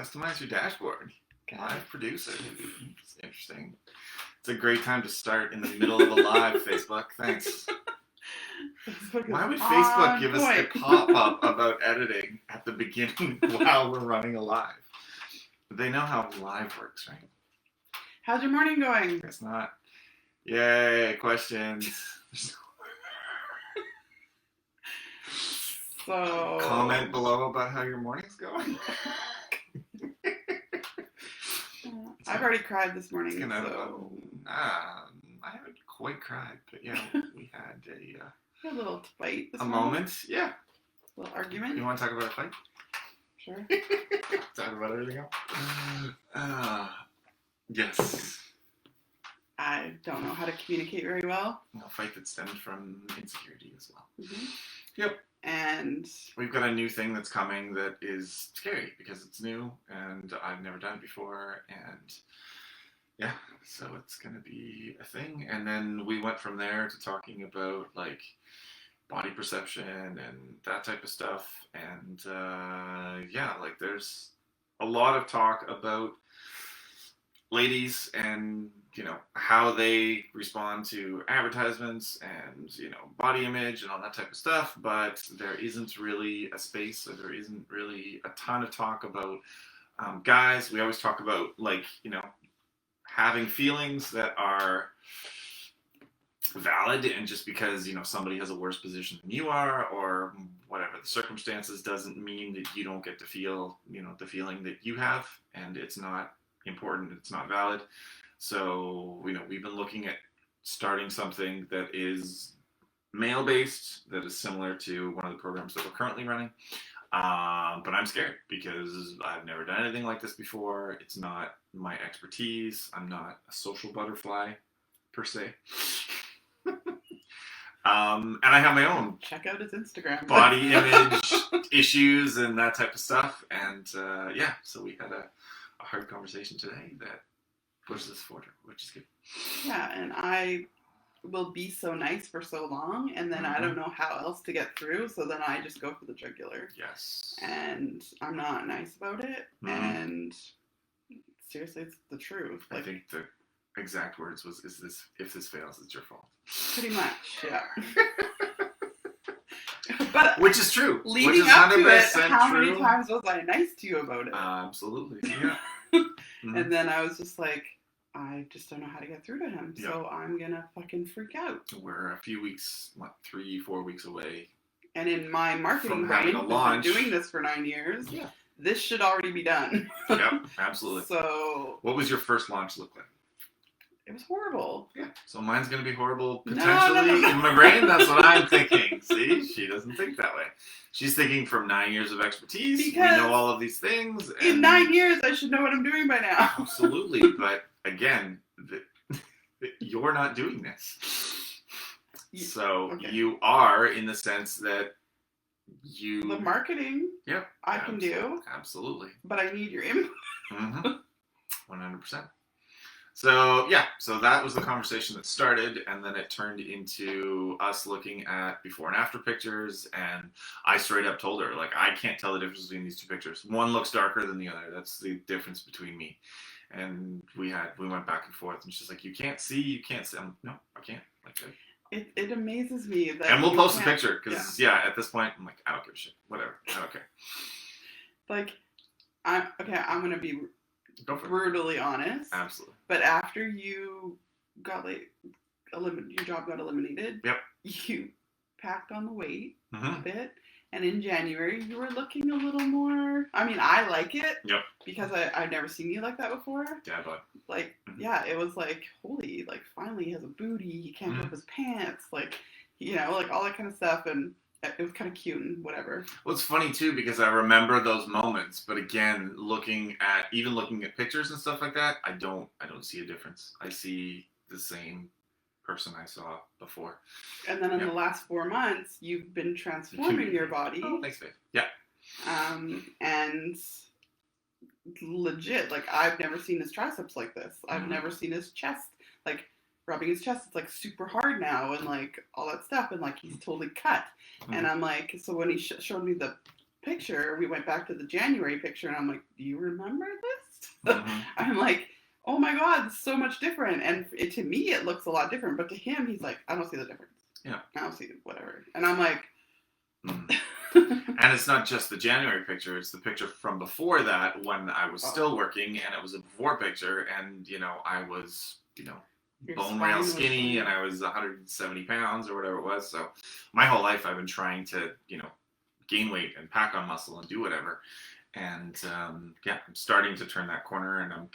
Customize your dashboard. Live producer. It's interesting. It's a great time to start in the middle of a live, Facebook. Thanks. Why would Facebook give us a pop-up about editing at the beginning while we're running a live? They know how live works, right? How's your morning going? It's not. Yay, questions. So Comment below about how your morning's going. I've already cried this morning. I haven't quite cried, but yeah, we had a little fight this a morning. moment. Yeah. A little argument. You want to talk about a fight? Sure. Talk about everything else? Yes. I don't know how to communicate very well. A fight that stemmed from insecurity as well. Mm-hmm. Yep. And we've got a new thing that's coming that is scary because it's new and I've never done it before, and yeah, so it's going to be a thing. And then we went from there to talking about like body perception and that type of stuff, and yeah, like there's a lot of talk about ladies and how they respond to advertisements and body image and all that type of stuff, but there isn't really a space, or there isn't really a ton of talk about guys. We always talk about having feelings that are valid, and just because somebody has a worse position than you are or whatever the circumstances doesn't mean that you don't get to feel the feeling that you have, and it's not important, it's not valid. So, we've been looking at starting something that is male-based, that is similar to one of the programs that we're currently running. But I'm scared because I've never done anything like this before. It's not my expertise. I'm not a social butterfly, per se. And I have my own check out his Instagram body image issues and that type of stuff. And yeah, so we had a hard conversation today that pushes us forward, which is good. Yeah, and I will be so nice for so long, and then I don't know how else to get through, so then I just go for the jugular. Yes. And I'm not nice about it, and seriously, it's the truth. I think the exact words was, if this fails, it's your fault. Pretty much, yeah. But which is true. Leading up to it, how many times was I nice to you about it? Absolutely, yeah. And then I was just like, I just don't know how to get through to him, so I'm gonna fucking freak out. We're a few weeks, 3-4 weeks away. And in my marketing brain, I've been doing this for 9 years. Yeah. This should already be done. Yep, absolutely. So, what was your first launch look like? It was horrible. Yeah. So mine's going to be horrible potentially in my brain. That's what I'm thinking. See, she doesn't think that way. She's thinking from 9 years of expertise. Because we know all of these things. And in 9 years, I should know what I'm doing by now. Absolutely. But again, you're not doing this. So you are, in the sense that the marketing. Yep. I can do. Absolutely. But I need your input. 100%. So, yeah, so that was the conversation that started, and then it turned into us looking at before and after pictures, and I straight up told her, like, I can't tell the difference between these two pictures. One looks darker than the other. That's the difference between me. And we went back and forth, and she's like, you can't see. I'm, no, I can't. Like, it amazes me that. And we'll post a picture, because, at this point, I'm like, I don't give a shit. Whatever. I don't care. Like, I'm going to be brutally honest. Absolutely. But after you got your job got eliminated, you packed on the weight a bit, and in January you were looking a little more. I mean, I like it because I've never seen you like that before. Yeah, but it was like, holy, like finally he has a booty. He can't up his pants, like like all that kind of stuff, and it was kind of cute and whatever. Well, it's funny too because I remember those moments, but again, looking at pictures and stuff like that, I don't see a difference. I see the same person I saw before. And then in the last 4 months, you've been transforming your body. Oh, thanks, babe. Yeah. And legit, like I've never seen his triceps like this. I've never seen his chest, like rubbing his chest. It's like super hard now, and like all that stuff, and like he's totally cut. And I'm like, so when he showed me the picture, we went back to the January picture, and I'm like, do you remember this? I'm like, oh my God, it's so much different. And to me, it looks a lot different. But to him, he's like, I don't see the difference. Yeah. I don't see whatever. And I'm like... And it's not just the January picture, it's the picture from before that when I was still working, and it was a before picture, and, you know, I was, you know, bone rail skinny, and I was 170 pounds or whatever it was. So my whole life I've been trying to, you know, gain weight and pack on muscle and do whatever. And yeah, I'm starting to turn that corner, and I've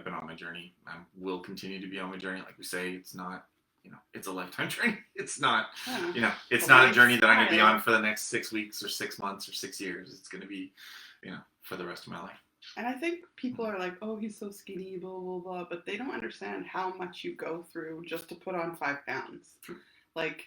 been on my journey. I will continue to be on my journey. Like we say, it's not, you know, it's a lifetime journey. It's not, you know, it's not a journey that I'm going to be on for the next 6 weeks or 6 months or 6 years. It's going to be, you know, for the rest of my life. And I think people are like, oh, he's so skinny, blah, blah, blah. But they don't understand how much you go through just to put on 5 pounds. Like,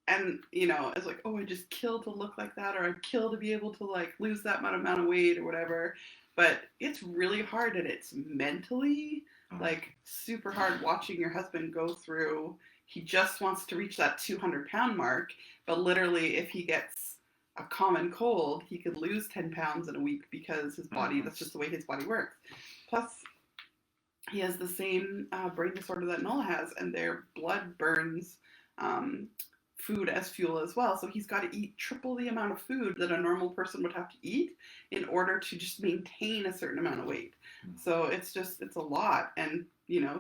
and, you know, it's like, oh, I just kill to look like that, or I kill to be able to, like, lose that amount of weight or whatever. But it's really hard, and it's mentally, like, super hard watching your husband go through. He just wants to reach that 200-pound mark, but literally if he gets a common cold, he could lose 10 pounds in a week because his body, that's just the way his body works. Plus, he has the same brain disorder that Nola has, and their blood burns food as fuel as well. So he's got to eat triple the amount of food that a normal person would have to eat in order to just maintain a certain amount of weight. So it's a lot. And, you know,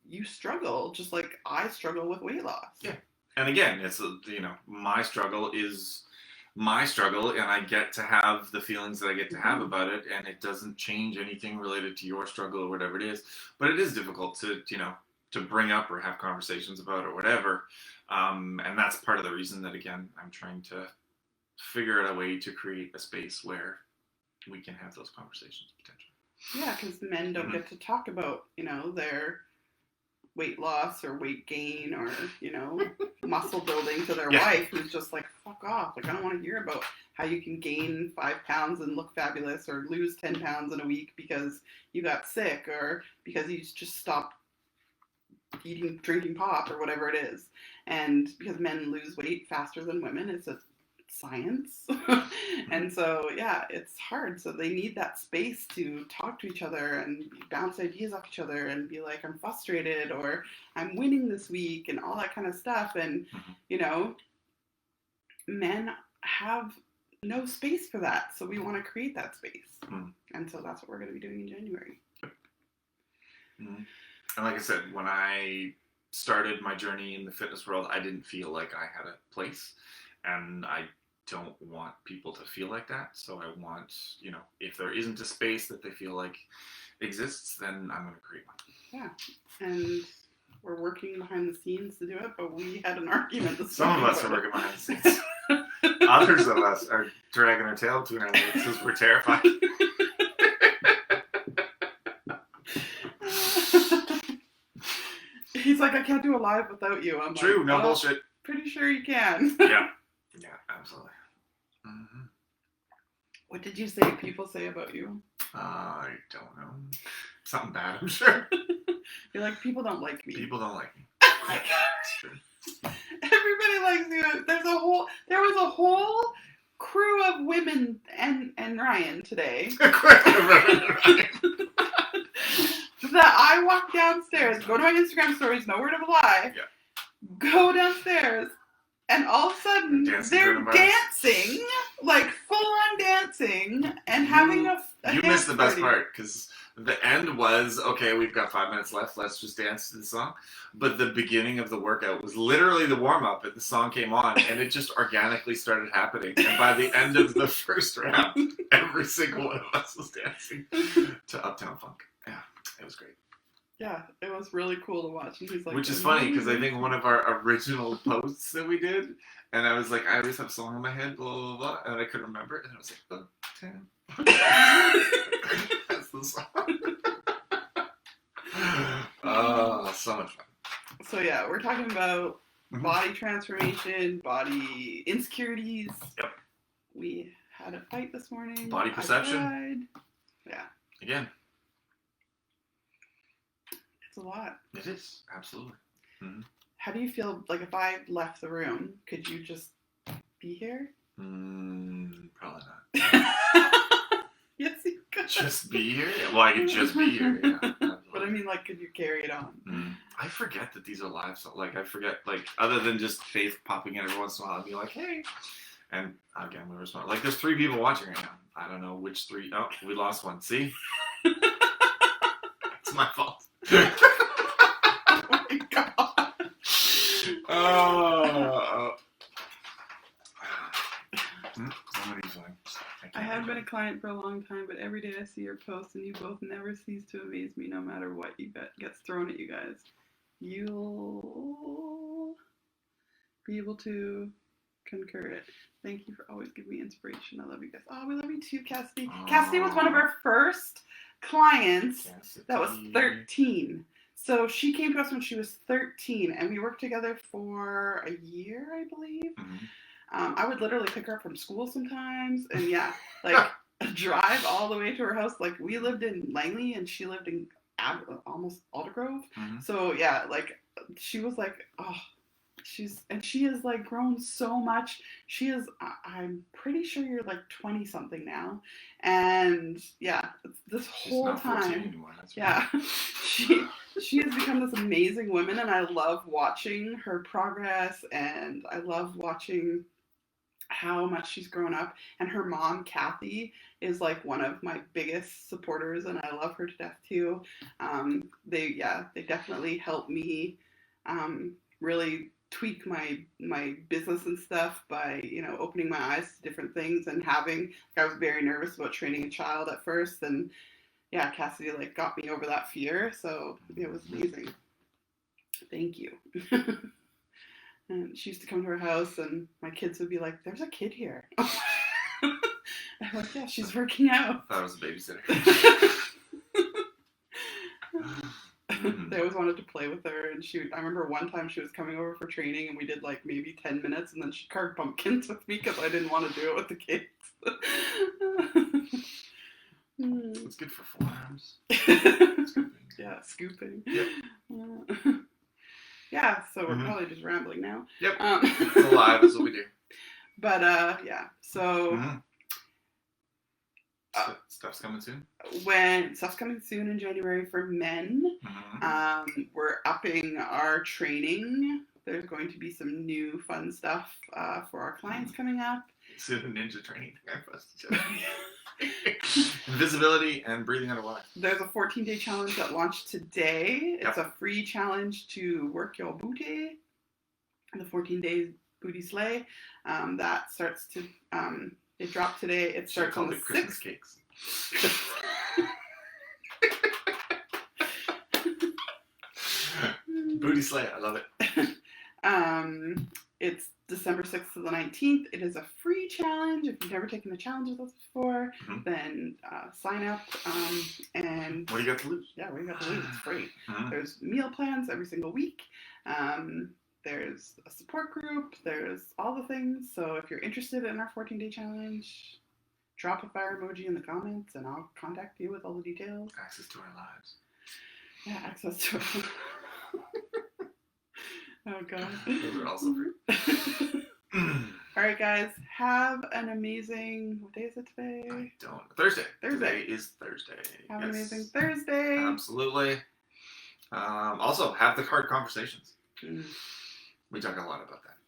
you struggle just like I struggle with weight loss. Yeah. And again, it's, you know, my struggle is my struggle, and I get to have the feelings that I get to have about it, and it doesn't change anything related to your struggle or whatever it is. But it is difficult to, you know, to bring up or have conversations about or whatever. And that's part of the reason that, again, I'm trying to figure out a way to create a space where we can have those conversations potentially. Yeah, because men don't get to talk about, you know, their weight loss or weight gain or, you know, muscle building to their wife, who's just like, fuck off. Like, I don't want to hear about how you can gain 5 pounds and look fabulous, or lose 10 pounds in a week because you got sick, or because you just stopped drinking pop, or whatever it is. And because men lose weight faster than women, it's a science. And so, yeah, it's hard. So they need that space to talk to each other and bounce ideas off each other and be like, I'm frustrated, or I'm winning this week, and all that kind of stuff. And, you know, men have no space for that. So we want to create that space. And so that's what we're going to be doing in January. And like I said, when I started my journey in the fitness world, I didn't feel like I had a place, and I don't want people to feel like that. So I want, you know, if there isn't a space that they feel like exists, then I'm going to create one. Yeah. And we're working behind the scenes to do it, but we had an argument this Some of us are working behind the scenes. Others of us are dragging our tail between our legs because we're terrified. He's like, I can't do a live without you. I'm True, like, no bullshit. Pretty sure you can. Yeah, absolutely. What did you say people say about you? I don't know. Something bad, I'm sure. You're like, people don't like me. People don't like me. Oh my God. Everybody likes you. There was a whole crew of women and Ryan today. A crew of women and Ryan. That I walk downstairs, go to my Instagram stories, no word of a lie, go downstairs, and all of a sudden they're dancing, like full-on dancing, and having a You dance missed the best party. part, because the end was, okay, we've got 5 minutes left, let's just dance to the song. But the beginning of the workout was literally the warm-up, and the song came on, and it just organically started happening. And by the end of the first round, every single one of us was dancing to Uptown Funk. Yeah, it was great. Yeah, it was really cool to watch. And he's like, which is funny, because I think one of our original posts that we did, and I was like, I always have a song in my head, blah, blah, blah, and I couldn't remember it, and I was like, Uptown. That's the song. Oh, so much fun. So yeah, we're talking about body transformation, body insecurities. Yep. We had a fight this morning. Body perception. I cried. Yeah. Again. It's a lot. It is, absolutely. How do you feel, like, if I left the room, could you just be here? Probably not. Yes, you could. Just be here? Well, I could just be here, yeah. But I mean, like, could you carry it on? I forget that these are live, so, like, I forget, like, other than just Faith popping in every once in a while, I'd be like, hey. And, again, we respond. Like, there's 3 people watching right now. I don't know which 3. Oh, we lost one. See? It's my fault. Oh, my God. Somebody's like, I haven't been a client for a long time, but every day I see your posts and you both never cease to amaze me no matter what gets thrown at you guys. You'll be able to concur it. Thank you for always giving me inspiration. I love you guys. Oh, we love you too, Cassidy. Cassidy was one of our first clients that was 13. So she came to us when she was 13, and we worked together for a year, I believe. I would literally pick her up from school sometimes, and like drive all the way to her house. Like, we lived in Langley, and she lived in almost Aldergrove. So like, she was like, oh, she has like grown so much. She is, I'm pretty sure you're like 20 something now, and this whole time, anymore, she has become this amazing woman, and I love watching her progress, and I love watching how much she's grown up. And her mom, Kathy, is like one of my biggest supporters, and I love her to death too. They definitely help me really tweak my business and stuff by, opening my eyes to different things, and I was very nervous about training a child at first, and Cassidy like got me over that fear, so it was amazing. Thank you. And she used to come to our house, and my kids would be like, there's a kid here. I'm like, yeah, she's working out. I thought it was a babysitter. They always wanted to play with her, and I remember one time she was coming over for training, and we did like maybe 10 minutes, and then she carved pumpkins with me because I didn't want to do it with the kids. It's good for forearms. Scooping. Yep. So we're probably just rambling now. Yep. It's alive, that's what we do. But so stuff's coming soon. Stuff's coming soon in January for men. We're upping our training. There's going to be some new fun stuff for our clients coming up. It's a ninja training thing I posted. Invisibility and breathing underwater. There's a 14-day challenge that launched today. It's a free challenge to work your booty. The 14-day booty sleigh. That starts to it dropped today. It starts on the 6th. Christmas cakes. Booty sleigh, I love it. It's December 6th to the 19th. It is a free challenge. If you've never taken a challenge with us before, then sign up. And what do you got to lose? Yeah, what do you got to lose? It's free. There's meal plans every single week. There's a support group. There's all the things. So if you're interested in our 14-day challenge, drop a fire emoji in the comments, and I'll contact you with all the details. Access to our lives. Yeah, access to our Oh, God. Those are also free. All right, guys. Have an amazing... What day is it today? I don't... Thursday. Today is Thursday. Have an amazing Thursday. Absolutely. Also, have the hard conversations. We talk a lot about that.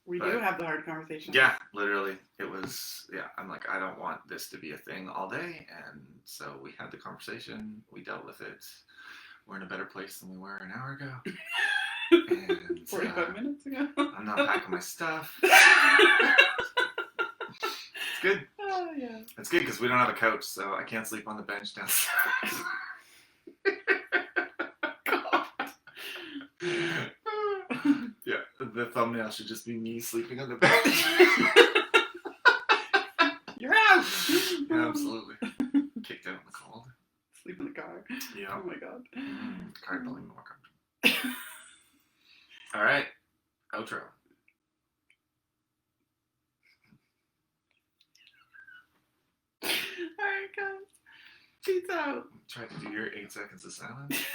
We do have the hard conversations. Yeah, literally. It was... I'm like, I don't want this to be a thing all day. And so we had the conversation. We dealt with it. We're in a better place than we were an hour ago. And, 45 minutes ago. I'm not packing my stuff. It's good. Oh, yeah. It's good because we don't have a couch, so I can't sleep on the bench downstairs. God. Yeah, the thumbnail should just be me sleeping on the bench. You're out. Yeah, absolutely. Kicked out in the cold. Sleep in the car. Yeah. Oh my God. Car don't even more comfortable. All right. Outro. All right, guys. Peace out. Try to do your 8 seconds of silence.